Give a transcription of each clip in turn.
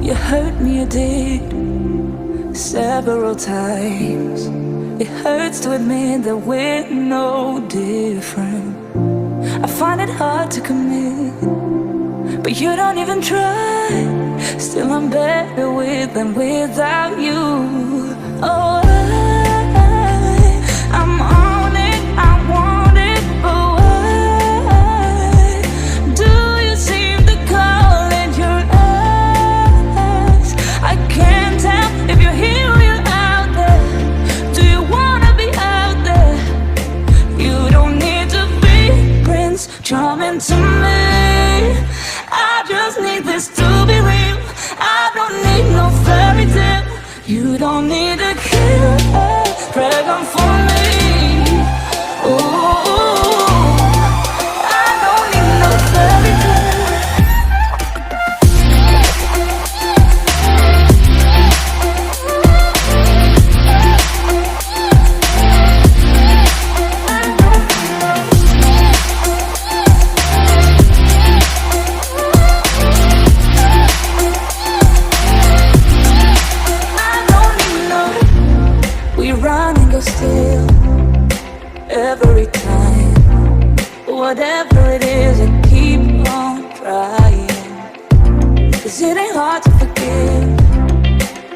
You hurt me, you did, several times. It hurts to admit that we're no different. I find it hard to commit, but you don't even try. Still I'm better with than without you. Oh, I'm on it, I want it, but why do you seem to call in your eyes? I can't tell if you're here or you're out there. Do you wanna be out there? You don't need to be Prince Charming to me. I just need this to be real. I don't need no fairy tale. You don't need a killer pregnant for me. Ooh, I don't need no fairy tale. Still, every time, whatever it is, I keep on trying. 'Cause it ain't hard to forgive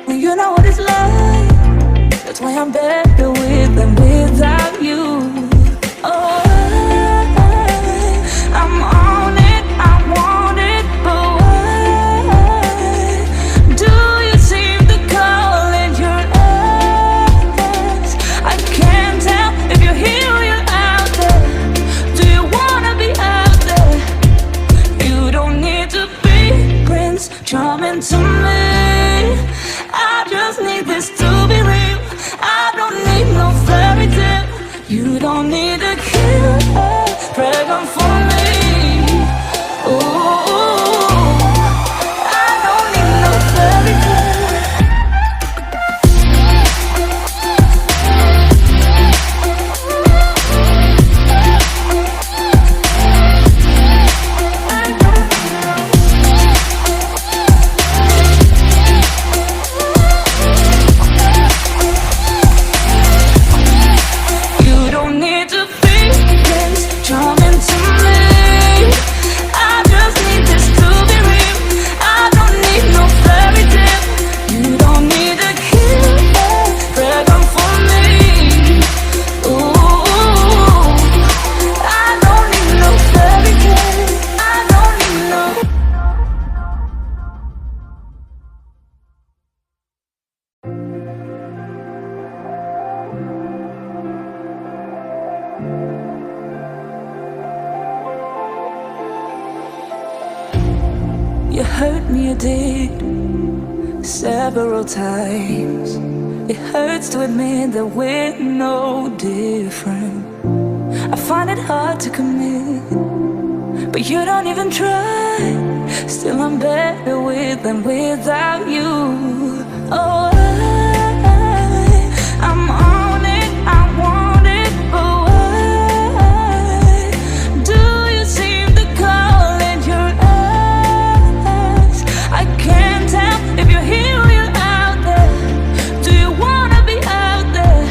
when you know what it's like. That's why I'm better with than without you. Oh, I'm on it, I want it, but why do you seem to call in your eyes? I can't tell if you're here or you're out there. Do you wanna be out there? You don't need to be Prince Charming to me. I just need this to be real. I don't need no fairy tale. You don't need a killer pregnant for me. Ooh, I don't need no fairy tale. You hurt me, you did, several times. It hurts to admit that we're no different. I find it hard to commit, but you don't even try. Still I'm better with than without you. Oh, I'm on it, I want it, but why do you seem to call in your eyes? I can't tell if you're here or you're out there. Do you wanna be out there?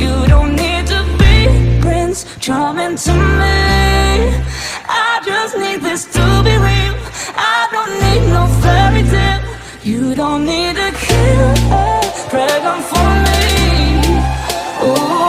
You don't need to be Prince Charming to me. I just need this to be real. I don't need no fairy tale. You don't need a killer pregnant for me. Ooh.